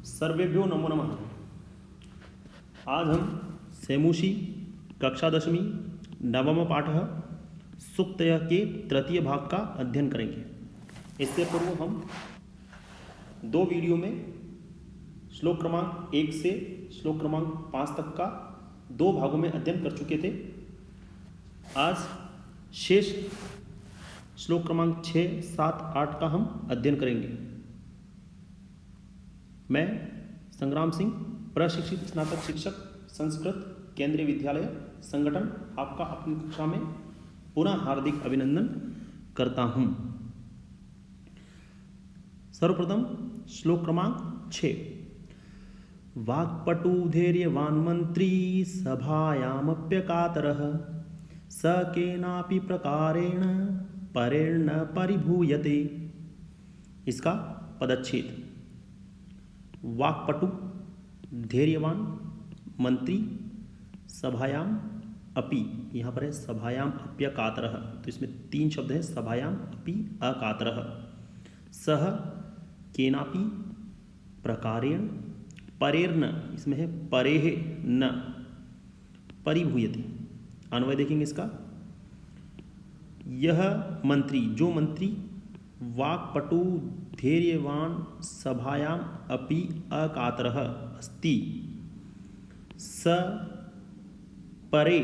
सर्वेभ्यो नमो नमः। आज हम सेमुषी कक्षा 10वीं नवम पाठ सूक्तय के तृतीय भाग का अध्ययन करेंगे। इससे पूर्व हम दो वीडियो में श्लोक क्रमांक 1 से श्लोक क्रमांक 5 तक का दो भागों में अध्ययन कर चुके थे। आज शेष श्लोक क्रमांक 6, 7, 8 का हम अध्ययन करेंगे। मैं संग्राम सिंह, प्रशिक्षित स्नातक शिक्षक, संस्कृत केंद्रीय विद्यालय संगठन, आपका अपनी कक्षा में पुनः हार्दिक अभिनंदन करता हूं। सर्वप्रथम श्लोक क्रमांक 6। वाक्पटु धैर्यवान् मंत्री सभायामप्यकातरः स केनापि प्रकारेण परेण परिभूयते। इसका पदच्छेद। वाक्पटु धैर्यवान मंत्री सभायाम अपि, यहाँ पर है सभायाम अप्यकातरः, तो इसमें 3 शब्द है, सभायाम अपि अकातरः। सह केनापि प्रकारेण परेर्न, इसमें है परेह न परिभूयते। अन्वय देखेंगे इसका। यह मंत्री, जो मंत्री वाक्पटु धैर्यवान सभायाम अपि अकातरः अस्ति स परे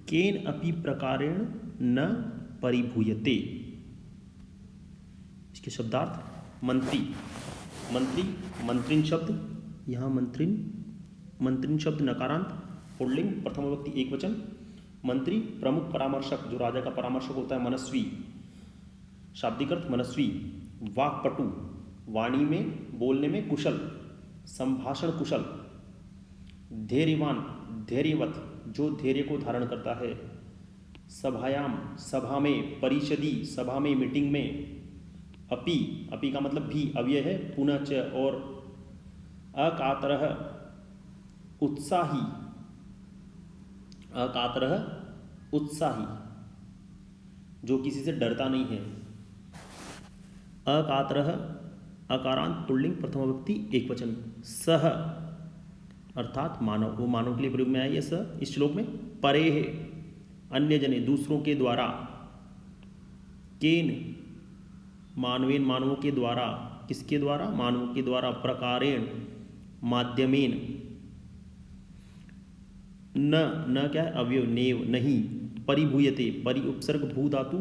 केन अपि प्रकारेण न परिभूयते। इसके शब्दार्थ। मंत्री, मंत्री मंत्रिन शब्द, यहाँ मंत्रिन शब्द नकारांत, पुल्लिंग, प्रथम विभक्ति एकवचन। मंत्री प्रमुख परामर्शक, जो राजा का परामर्शक होता है। मनस्वी, शाब्दिक अर्थ मनस्वी। वाक्पटु, वाणी में बोलने में कुशल, संभाषण कुशल। धैर्यवान, धैर्यवत, जो धैर्य को धारण करता है। सभायाम, सभा में। परिषदी, सभा में, मीटिंग में। अपि, अपि का मतलब भी, अव्यय है। पुनः और अकातरः, उत्साही। अकातरः उत्साही, जो किसी से डरता नहीं है। अकातरः अकारांत, पुल्लिंग, प्रथम विभक्ति एकवचन। सह अर्थात मानव, वो मानव के लिए प्रयोग में आया। सह इस श्लोक में। परे है अन्य जने, दूसरों के द्वारा। केन मानवेन, मानवों के द्वारा। किसके द्वारा? मानवों के द्वारा। प्रकारेण माध्यमेन। न क्या है? अवयव, नेव, नहीं। परिभूयते, परि उपसर्ग भू धातु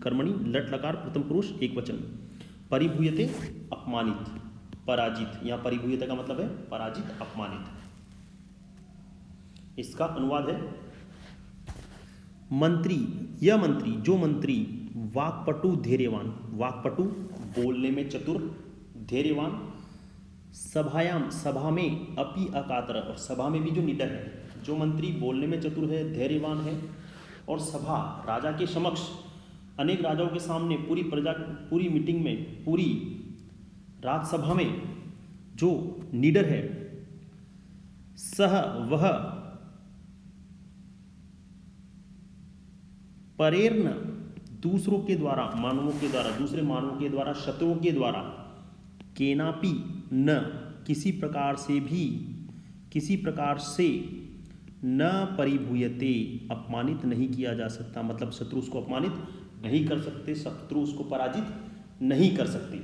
कर्मणि, लट लकार प्रथम पुरुष एकवचन। परिभूयते अपमानित, पराजित। यहाँ परिभूयते का मतलब है पराजित, अपमानित। इसका अनुवाद है। मंत्री, यह मंत्री, जो मंत्री वाक्पटु धैर्यवान, वाक्पटु बोलने में चतुर, धैर्यवान। सभायाम, सभा में। अपि अकातर, और सभा में भी जो निडर है। जो मंत्री बोलने में चतुर है, धैर्यवान है, और सभा राजा के समक्ष, अनेक राजाओं के सामने, पूरी प्रजा, पूरी मीटिंग में, पूरी राजसभा में जो निडर है। सह, वह। परेर्न, दूसरों के द्वारा, मानवों के द्वारा, दूसरे मानवों के द्वारा, शत्रुओं के द्वारा। केनापि न, किसी प्रकार से भी, किसी प्रकार से। न परिभूयते, अपमानित नहीं किया जा सकता। मतलब शत्रु उसको अपमानित नहीं कर सकते, शत्रु उसको पराजित नहीं कर सकते।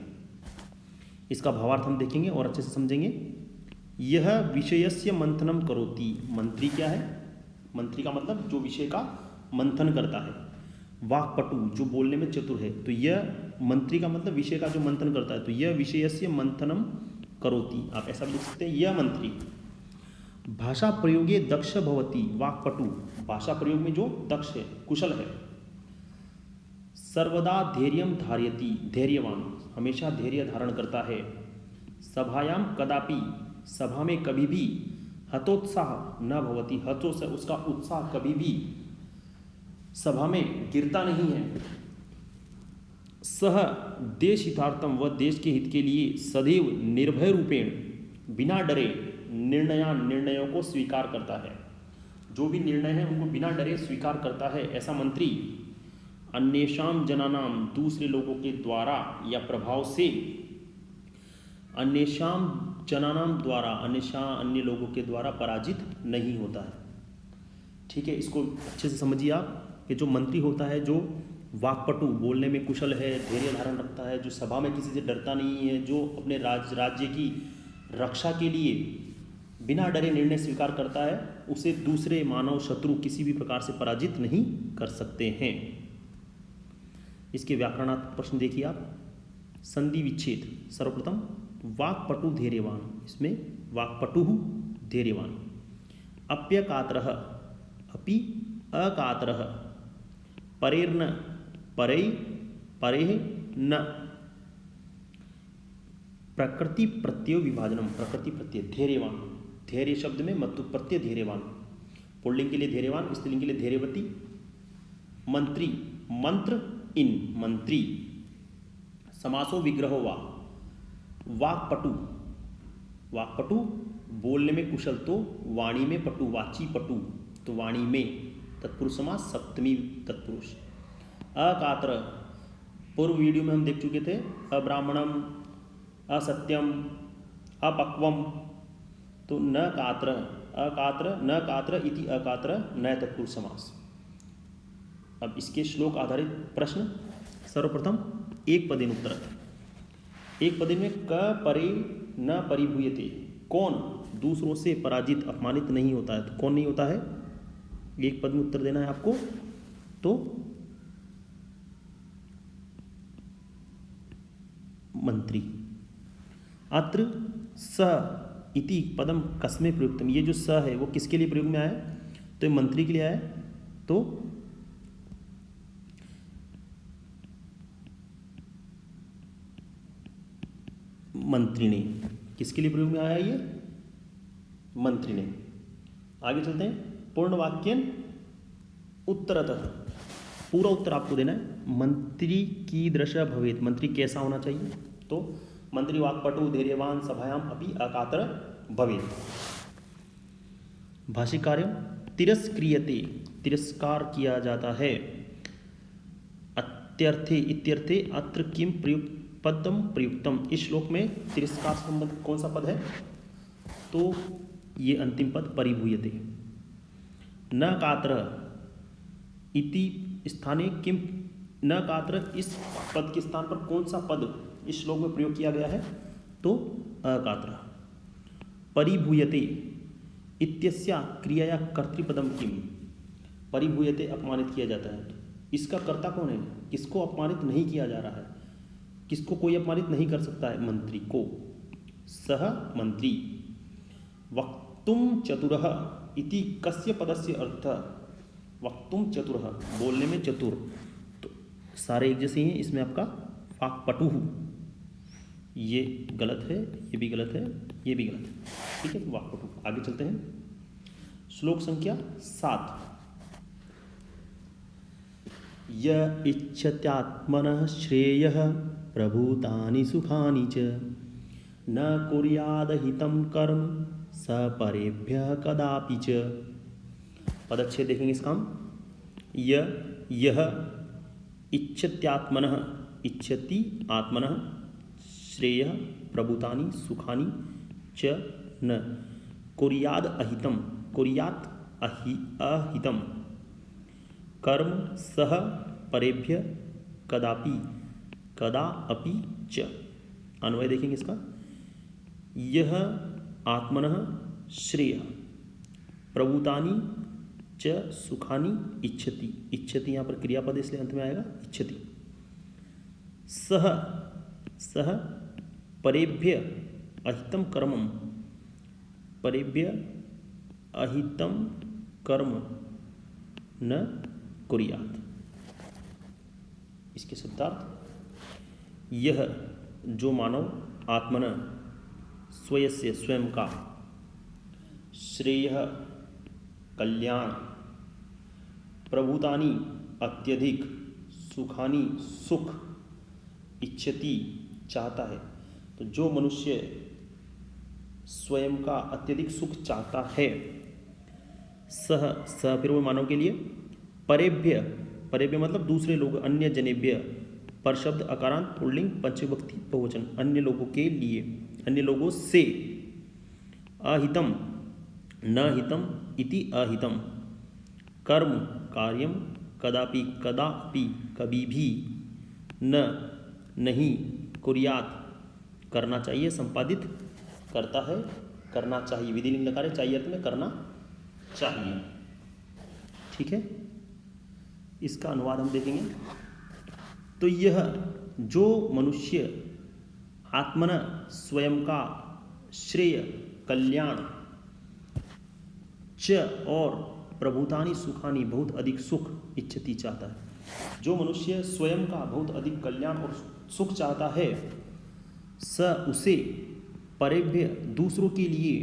इसका भावार्थ हम देखेंगे और अच्छे से समझेंगे। यह विषयस्य मंथनम करोति। मंत्री क्या है? मंत्री का मतलब जो विषय का मंथन करता है। वाक्पटु, जो बोलने में चतुर है। तो यह मंत्री का मतलब विषय का जो मंथन करता है। तो यह विषयस्य मंथनम करोति, आप ऐसा भी लिख सकते हैं। यह मंत्री भाषा प्रयोगे दक्ष भवति। वाक्पटु, भाषा प्रयोग में जो दक्ष है, कुशल है। सर्वदा धैर्यम धारयति, धैर्यवान, हमेशा धैर्य धारण करता है। सभायाम कदापि, सभा में कभी भी। हतोत्साह न भवति, हतोत्साह, उसका उत्साह कभी भी सभा में गिरता नहीं है। सह देश हितार्थम, वह देश के हित के लिए सदैव निर्भय रूपेण, बिना डरे, निर्णयों को स्वीकार करता है। जो भी निर्णय है उनको बिना डरे स्वीकार करता है। ऐसा मंत्री अन्येषाम जनानाम, दूसरे लोगों के द्वारा या प्रभाव से। अन्येषाम जनानाम द्वारा, अन्य लोगों के द्वारा पराजित नहीं होता है। ठीक है, इसको अच्छे से समझिए आप कि जो मंत्री होता है, जो वाक्पटु, बोलने में कुशल है, धैर्य धारण रखता है, जो सभा में किसी से डरता नहीं है, जो अपने राज्य की रक्षा के लिए बिना डरे निर्णय स्वीकार करता है, उसे दूसरे मानव शत्रु किसी भी प्रकार से पराजित नहीं कर सकते हैं। इसके व्याकरणात्मक प्रश्न देखिए आप। संधि विच्छेद, सर्वप्रथम वाक्पटु धैर्यवान, इसमें वाक्पटु धैर्यवान। अप्यकातरः, अपि अकातरः, परेर्न, परै, परेः न। प्रकृति प्रत्यय विभाजनम, प्रकृति प्रत्यय धैर्यवान, धैर्य शब्द में मतु प्रत्यय धैर्यवान, पुल्लिंग के लिए धैर्यवान, स्त्रीलिंग के लिए धैर्यवती। मंत्री, मंत्र इन, मंत्री। समासो विग्रहो वा, वाक्पटु, वाक्पटु बोलने में कुशल तो वाणी में पटु, वाची पटु तो वाणी में, तत्पुरुष समास सप्तमी तत्पुरुष। अकात्र, पूर्व वीडियो में हम देख चुके थे, अब्राह्मणम, असत्यम, अपक्वम, तो न कात्र, अकात्र, न कात्र इति अकात्र नय तत्पुरुष समास। अब इसके श्लोक आधारित प्रश्न। सर्वप्रथम एक पदेन उत्तर। एक पदे में क परे न परिभूयते, कौन दूसरों से पराजित अपमानित नहीं होता है, तो कौन नहीं होता है, एक पद में उत्तर देना है आपको। तो मंत्री। अत्र स इति पदम कस्मे प्रयुक्तम, ये जो स है वो किसके लिए प्रयोग में आया है, तो ये मंत्री के लिए आया है। तो मंत्री ने, किसके लिए प्रयोग में आया ये, मंत्री ने। आगे चलते हैं। पूर्ण वाक्यन उत्तरतः, पूरा उत्तर आपको देना है। मंत्री कीदृश भवेत्, मंत्री कैसा होना चाहिए, तो मंत्री वाक्पटु धैर्यवान सभायाम अपि अकातर भवेत्। भाष्यकार्य, तिरस्क्रियते, तिरस्कार किया जाता है। अत्यर्थे, इत्यर्थे अत्र किम प्रयुक्त पदम प्रयुक्तम, इस श्लोक में तिरस्कार संबंधित कौन सा पद है, तो ये अंतिम पद परिभूयते। न कात्र इति स्थाने किम, न कात्र इस पद के स्थान पर कौन सा पद इस श्लोक में प्रयोग किया गया है, तो अकात्र। परिभूयते इत्यस्या क्रियाया कर्तृपदम किम, परिभूयते अपमानित किया जाता है, इसका कर्ता कौन है, किसको अपमानित नहीं किया जा रहा है, किसको कोई अपमानित नहीं कर सकता है, मंत्री को। सह मंत्री। वक्तुम चतुरः इति कस्य पदस्य अर्थ, वक्तुम चतुरः बोलने में चतुर, तो सारे एक जैसे ही हैं, इसमें आपका वाक्पटु, ये गलत है, ये भी गलत है, ये भी गलत है। ठीक है, तो वाक्पटु। आगे चलते हैं। श्लोक संख्या 7। य इच्छत्यात्मनः श्रेयः प्रभूतानि सुखानि च, न कुर्याद हितं कर्म स परेभ्यः कदापि च। पदच्छेद देखेंगे इसका हम। यह इच्छत्यात्मनः, इच्छति आत्मनः, श्रेयः प्रभूतानि सुखानि च, न कुर्याद अहितं, कुर्यात् अहितं कर्म सह परेभ्य कदापि, कदा अपि च। अन्वय देखेंगे इसका। यह आत्मनः श्रेय प्रभूतानि च सुखानि इच्छति, इच्छति यहाँ पर क्रियापद इसलिए अंत में आएगा, इच्छति। सह, सह परेभ्य अहितं कर्मम, परेभ्य अहितं कर्म न कुर्यात्। इसके शब्दार्थ, यह जो मानव आत्मन स्वयस्य स्वयं का, श्रेय कल्याण, प्रभूतानि अत्यधिक, सुखानि सुख, इच्छति चाहता है, तो जो मनुष्य स्वयं का अत्यधिक सुख चाहता है, सह, सह फिर वो मानव के लिए, परेभ्य, परेभ्य मतलब दूसरे लोग, अन्य जनेभ्य, पर शब्द अकारांत पुल्लिंग पंचविभक्ति बहुवचन, अन्य लोगों के लिए, अन्य लोगों से, अहितम न हितम इति अहितम, कर्म कार्यम कदापि कदापि कभी भी न नहीं कुर्यात करना चाहिए, संपादित करता है, करना चाहिए, विधिलिंग लकार चाहिए अर्थ में करना चाहिए। ठीक है, इसका अनुवाद हम देखेंगे। तो यह जो मनुष्य आत्मन स्वयं का श्रेय कल्याण च और प्रभुतानि सुखानि बहुत अधिक सुख इच्छति चाहता है, जो मनुष्य स्वयं का बहुत अधिक कल्याण और सुख चाहता है, स उसे परेभ्य दूसरों के लिए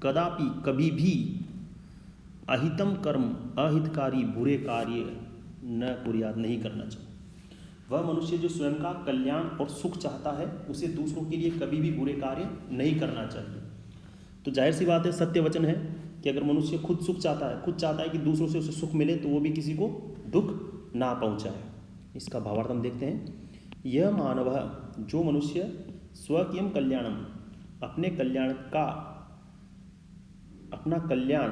कदापि कभी भी अहितम कर्म अहितकारी बुरे कार्य न कुर्यात नहीं करना चाहिए। वह मनुष्य जो स्वयं का कल्याण और सुख चाहता है उसे दूसरों के लिए कभी भी बुरे कार्य नहीं करना चाहिए। तो जाहिर सी बात है, सत्य वचन है कि अगर मनुष्य खुद सुख चाहता है, खुद चाहता है कि दूसरों से उसे सुख मिले, तो वो भी किसी को दुख ना पहुँचाए। इसका भावार्थ हम देखते हैं। यह मानव जो मनुष्य स्वकीयम कल्याणम अपने कल्याण का अपना कल्याण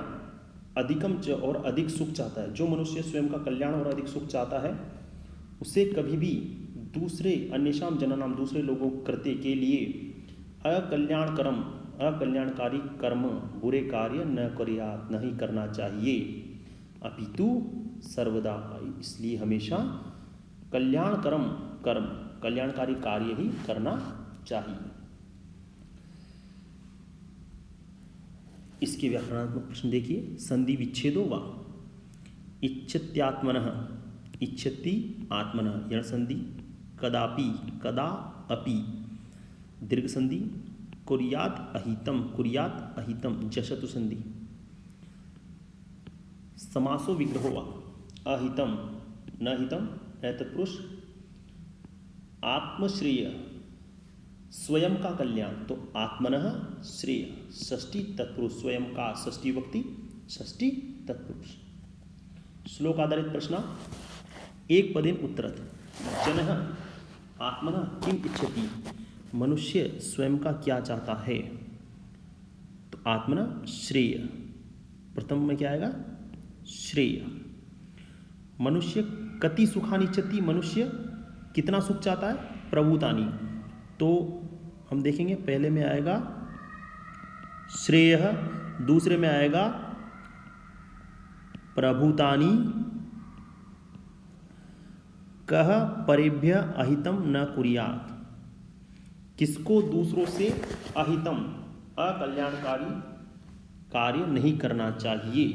अधिकम च और अधिक सुख चाहता है, जो मनुष्य स्वयं का कल्याण और अधिक सुख चाहता है उसे कभी भी दूसरे अन्येषाम जनानाम दूसरे लोगों कृत्य के लिए अकल्याणकारी कर्म बुरे कार्य न कुर्यात नहीं करना चाहिए, अपितु सर्वदा इसलिए हमेशा कल्याणकारी कार्य ही करना चाहिए। इसके व्याकरणात्मक प्रश्न देखिए। संधि विच्छेदो वा इच्छत्यात्मनः इच्छति आत्मनः यण संधि, कदापि कदा अपि दीर्घ संधि, कुर्यात अहितम जशतु संधि। समासो विग्रहो वा अहितम न हितम तत्पुरुष, आत्मश्रेय स्वयं का कल्याण तो आत्मनः श्रेय, षष्ठी तत्पुरुष स्वयं का षष्ठी विभक्ति षष्ठी तत्पुरुष। श्लोक आधारित प्रश्न एक पदेन उत्तरत। जनः आत्मनः किम इच्छति, मनुष्य स्वयं का क्या चाहता है, तो आत्मनः श्रेय, प्रथम में क्या आएगा श्रेय। मनुष्य कति सुखानि इच्छति, मनुष्य कितना सुख चाहता है, प्रभुतानि, तो हम देखेंगे पहले में आएगा श्रेय, दूसरे में आएगा प्रभुतानि, कह परेभ्य अहितम न कुर्यात, किसको दूसरों से अहितम अकल्याणकारी कार्य नहीं करना चाहिए।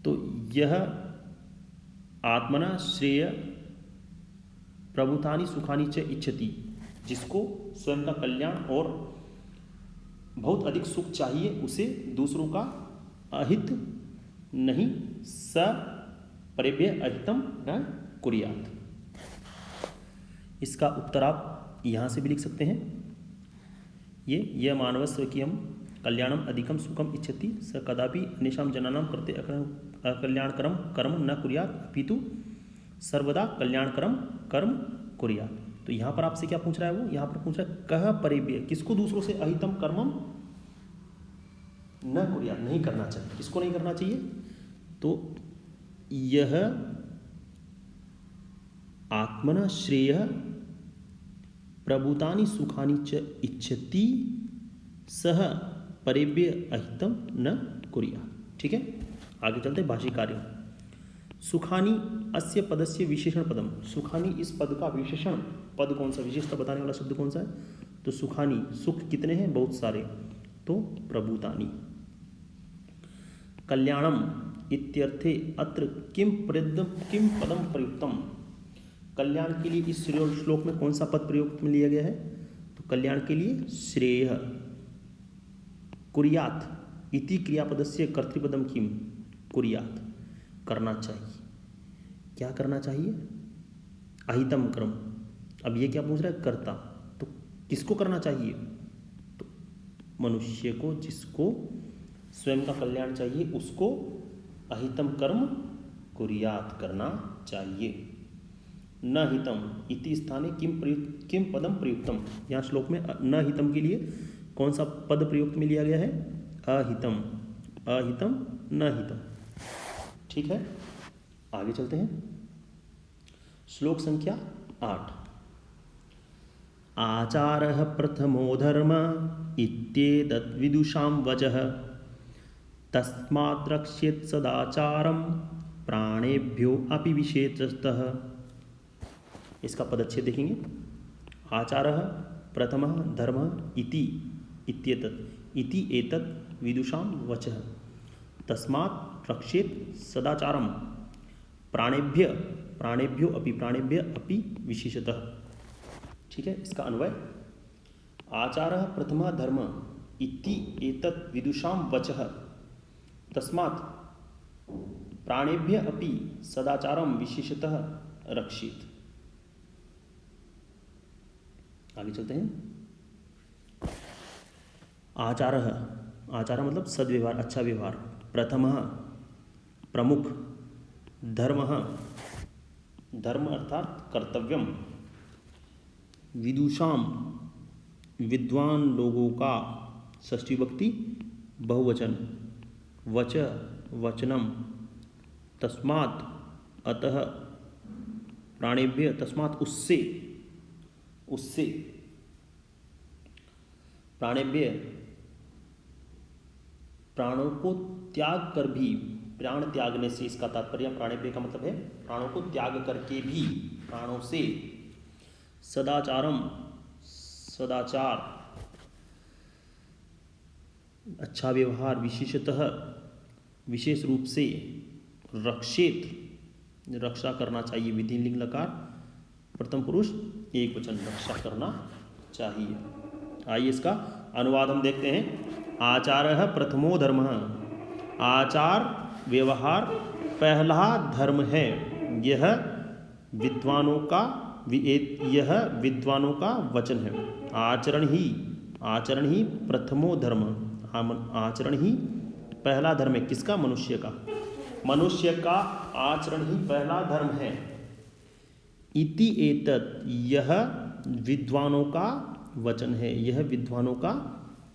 तो यह आत्मना श्रेय प्रभुतानि सुखानि च इच्छति, जिसको स्वयं का कल्याण और बहुत अधिक सुख चाहिए उसे दूसरों का अहित नहीं, स परेभ्य अहितम न कुर्यात। इसका उत्तर आप यहाँ से भी लिख सकते हैं। यह मानव स्वकीयम कल्याणम अधिकम सुखम इच्छति स कदापि अन्येषां जनानां कृते अकल्याणकरम कर्म न कुर्यात, अपितु सर्वदा कल्याणकरम कर्म कुर्यात। तो यहाँ पर आपसे क्या पूछ रहा है, वो यहाँ पर पूछ रहा है कह परेभ्य, किसको दूसरों से अहितम कर्मम न कुर्यात नहीं करना चाहिए, किसको नहीं करना चाहिए, तो यह आत्मना श्रेय प्रभुतानि सुखानि च इच्छति सह परेभ्य अहितम न कुर्यात। ठीक है, आगे चलते हैं भाष्यकार्य। सुखानि अस्य पदस्य विशेषण पदम, सुखानि इस पद का विशेषण पद कौन सा, विशेषता बताने वाला शब्द कौन सा है, तो सुखानि, सुख कितने हैं, बहुत सारे, तो प्रभुतानि। कल्याणम इत्यर्थे अत्र किम पदम प्रयुक्तम, कल्याण के लिए इस श्लोक में कौन सा पद प्रयोग में लिया गया है, तो कल्याण के लिए श्रेय। कुर्यात इति क्रियापदस्य कर्तृपदम किम, कुर्यात करना चाहिए, क्या करना चाहिए, अहितम कर्म। अब ये क्या पूछ रहा है, कर्ता, तो किसको करना चाहिए, तो मनुष्य को, जिसको स्वयं का कल्याण चाहिए उसको अहितम कर्म कुर्यात करना चाहिए। न हितम इति स्थाने किम पदम प्रयुक्तम। यहाँ श्लोक में न हितम के लिए कौन सा पद प्रयुक्त में लिया गया है? अहितम, अहितम न हितम। ठीक है, आगे चलते हैं। श्लोक संख्या 8। आचारः प्रथमो धर्म इत्येतद् विदुषां वचः तस्मात् रक्ष्येत् सदाचारं प्राणेभ्यो अपि विशेषतः। इसका पदच्छेद देखेंगे। आचारः प्रथमः धर्मः इति इत्येतत् इति एतत् विदुषां वचः तस्मात् रक्ष्येत् सदाचारं प्राणेभ्यो अपि विशेषतः। ठीक है, इसका अन्वय। आचारः प्रथमः धर्म इति एतत् विदुषां वचः तस्मात् प्राणेभ्य अपि सदाचारं विशेषतः रक्षेत्। आगे चलते हैं। आचारः, आचार मतलब सद्व्यवहार, अच्छा व्यवहार। प्रथमः प्रमुख, धर्मः धर्म अर्थात कर्तव्यम, विदुषाम विद्वान लोगों का, षष्ठी विभक्ति बहुवचन, वच वचनम, तस्मात् अतः, प्राणेभ्य तस्मात् उससे, उससे, प्राणेभ्य प्राणों को त्याग कर भी, प्राण त्यागने से, इसका तात्पर्य प्राणेभ्य का मतलब है प्राणों को त्याग करके भी, प्राणों से, सदाचारम सदाचार अच्छा व्यवहार, विशेषतः विशेष रूप से, रक्षेत रक्षा करना चाहिए, विधिन लिंग लकार प्रथम पुरुष एक वचन, रक्षा करना चाहिए। आइए इसका अनुवाद हम देखते हैं। आचारः प्रथमो धर्मः, आचार व्यवहार पहला धर्म है, यह विद्वानों का वचन है। आचरण ही प्रथमो धर्म, आचरण ही पहला धर्म है। किसका? मनुष्य का। मनुष्य का आचरण ही पहला धर्म है। इति एतत्, यह विद्वानों का वचन है, यह विद्वानों का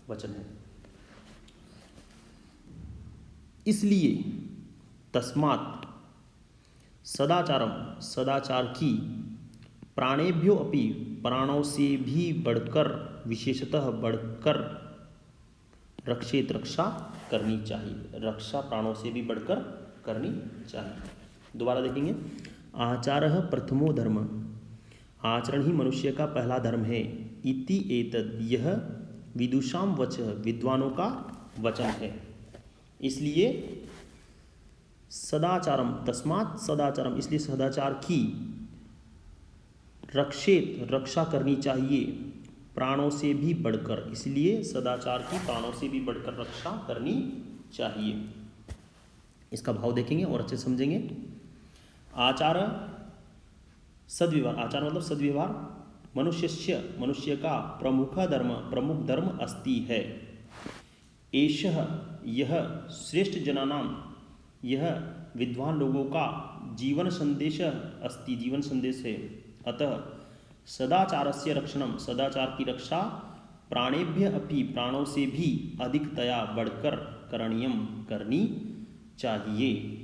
वचन है। इसलिए तस्मात् सदाचारम, सदाचार की, प्राणेभ्यो अपि प्राणों से भी बढ़कर, विशेषतः बढ़कर, रक्षेत रक्षा करनी चाहिए, रक्षा प्राणों से भी बढ़कर करनी चाहिए। दोबारा देखेंगे। आचारः प्रथमो धर्म, आचरण ही मनुष्य का पहला धर्म है। इति एतद्, यह विदुषां वचः, विद्वानों का वचन है। इसलिए सदाचारम, तस्मात् सदाचारम, इसलिए सदाचार की, रक्षेत रक्षा करनी चाहिए, प्राणों से भी बढ़कर, इसलिए सदाचार की प्राणों से भी बढ़कर रक्षा करनी चाहिए। इसका भाव देखेंगे और अच्छे समझेंगे। आचार सद्व्यवहार, आचार मतलब सद्व्यवहार, मनुष्य का प्रमुख धर्म अस्ति है। एषः, यह श्रेष्ठ जनानां, यह विद्वान लोगों का जीवन संदेश अस्ति, जीवन संदेश है। अतः सदाचारस्य रक्षणम, सदाचार की रक्षा, प्राणेभ्य अपि, प्राणों से भी अधिकतया बढ़कर, करणीयम करनी चाहिए।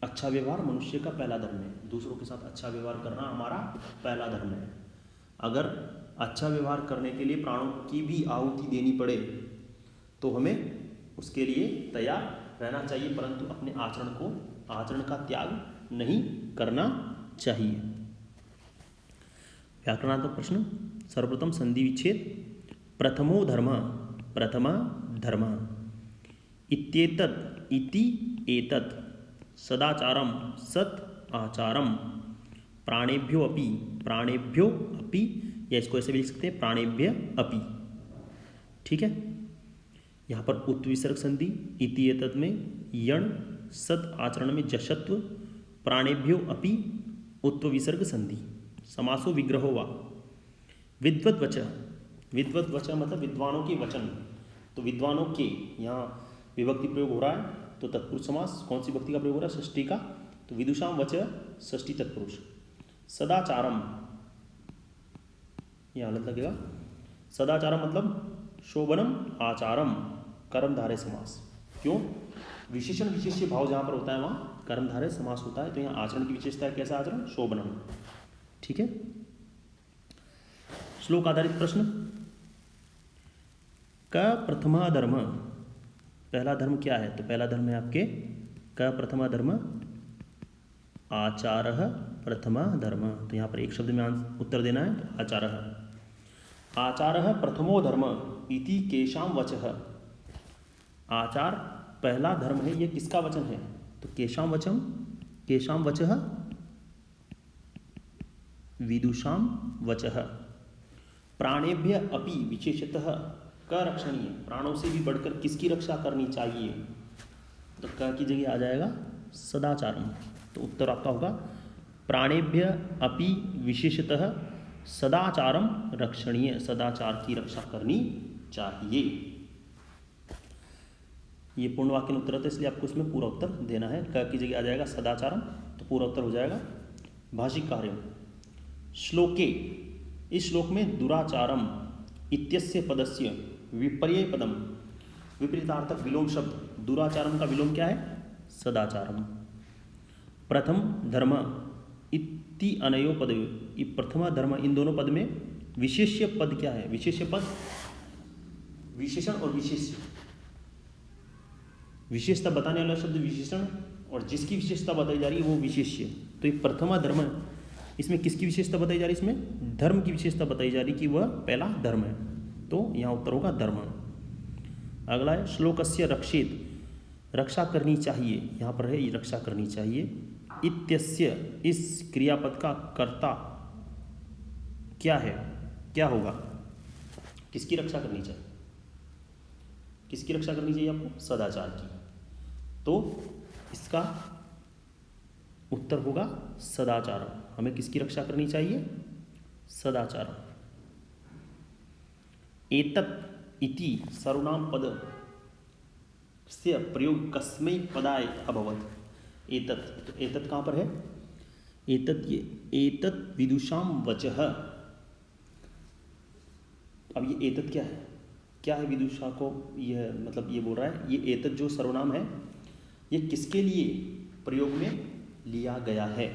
अच्छा व्यवहार मनुष्य का पहला धर्म है, दूसरों के साथ अच्छा व्यवहार करना हमारा पहला धर्म है। अगर अच्छा व्यवहार करने के लिए प्राणों की भी आहुति देनी पड़े तो हमें उसके लिए तैयार रहना चाहिए, परंतु अपने आचरण का त्याग नहीं करना चाहिए। व्याकरणात्मक प्रश्न। सर्वप्रथम संधि विच्छेद। प्रथमो धर्म, प्रथमा धर्म, इत्येतत् इति एतत्, सदाचारम सत् आचारम, प्राणेभ्यो अपि, या इसको ऐसे भी लिख सकते हैं प्राणेभ्य अपि। ठीक है, यहाँ पर उत विसर्ग संधि, इति एतत् में यण, सत् आचरण में जशत्व, प्राणेभ्यो अपि उत्व विसर्ग संधि। समासो विग्रहो वा। विद्वत वच, विद्वत वच मतलब विद्वानों के वचन, तो विद्वानों के, यहाँ विभक्ति प्रयोग हो रहा है तो तत्पुरुष समास, कौन सी विभक्ति का प्रयोग हो रहा है? षष्ठी का तो विदुषाम वच षष्ठी तत्पुरुष। सदाचारम, यहाँ गलत लगेगा। सदाचारम मतलब शोभनम आचारम, कर्मधारय समास। क्यों? विशेषण विशेष्य भाव जहाँ पर होता है वहाँ कर्मधारय समास होता है। तो यहाँ आचरण की विशेषता है कैसा आचरण? शोभनम। ठीक है। श्लोक आधारित प्रश्न। क प्रथमा धर्म, पहला धर्म क्या है? तो पहला धर्म है आपके क प्रथमा धर्म आचारः प्रथमा धर्म। तो यहाँ पर एक शब्द में उत्तर देना है, तो आचारः। आचारः प्रथमो धर्म इति केशाम वचः। आचार पहला धर्म है, ये किसका वचन है? तो केशाम वचम, केशाम वचः विदुषाम वचः। प्राणेभ्य अपि विशेषतः क रक्षणीय, प्राणों से भी बढ़कर किसकी रक्षा करनी चाहिए? तो क की जगह आ जाएगा सदाचारम। तो उत्तर आपका होगा प्राणेभ्य अपि विशेषतः सदाचारम रक्षणीय, सदाचार की रक्षा करनी चाहिए। ये पूर्ण वाक्य उत्तर है, इसलिए आपको इसमें पूरा उत्तर देना है। क की जगह आ जाएगा सदाचारम, तो पूरा उत्तर हो जाएगा। भाषिक कार्य। श्लोके, इस श्लोक में दुराचारम इत्यस्य पदस्य विपर्यय पदम, विपरीतार्थक विलोम शब्द दुराचारम का विलोम क्या है? सदाचारम। प्रथम धर्म इति अनयो पदयो, प्रथमा धर्म, इन दोनों पद में विशेष्य पद क्या है? विशेष्य पद विशेषण और विशेष्य, विशेषता बताने वाला शब्द विशेषण और जिसकी विशेषता बताई जा रही है वो विशेष्य। तो ये प्रथमा धर्म, इसमें किसकी विशेषता बताई जा रही है? इसमें धर्म की विशेषता बताई जा रही कि वह पहला धर्म है। तो यहाँ उत्तर होगा धर्म। अगला है श्लोकस्य रक्षेत, रक्षा करनी चाहिए, यहाँ पर है ये रक्षा करनी चाहिए। इत्यस्य, इस क्रियापद का कर्ता क्या है? क्या होगा? किसकी रक्षा करनी चाहिए? किसकी रक्षा करनी चाहिए आपको? सदाचार की। तो इसका उत्तर होगा सदाचार। हमें किसकी रक्षा करनी चाहिए? सदाचार। एतत् इति सर्वनाम पद से प्रयोग कस्मै पदाय अभवत? एतत्, तो एतत् कहाँ पर है? एतत्, ये एतत् विदुषाम वचः। अब ये एतत् क्या है? क्या है विदुषा को यह मतलब ये बोल रहा है, ये एतत् जो सर्वनाम है ये किसके लिए प्रयोग में लिया गया है?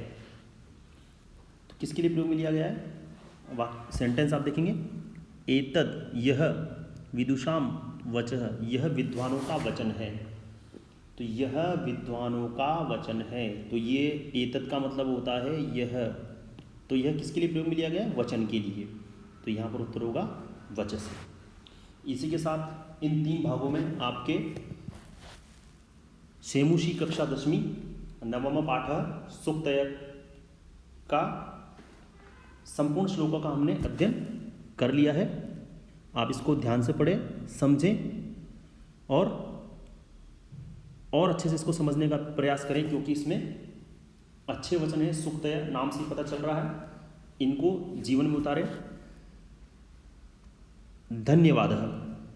तो किसके लिए प्रयोग में लिया गया है? सेंटेंस आप देखेंगे, एतद, यह, विदुषाम वचः, यह विद्वानों का वचन है। तो यह विद्वानों का वचन है, तो ये एतद का मतलब होता है यह। तो यह किसके लिए प्रयोग में लिया गया है? वचन के लिए। तो यहाँ पर उत्तर होगा वचस। इसी के साथ इन तीन भागों में आपके सेमुषी कक्षा 10वीं नवम पाठ सूक्तय का संपूर्ण श्लोकों का हमने अध्ययन कर लिया है। आप इसको ध्यान से पढ़ें, समझें और अच्छे से इसको समझने का प्रयास करें, क्योंकि इसमें अच्छे वचन हैं। सूक्तय नाम से पता चल रहा है, इनको जीवन में उतारें। धन्यवाद।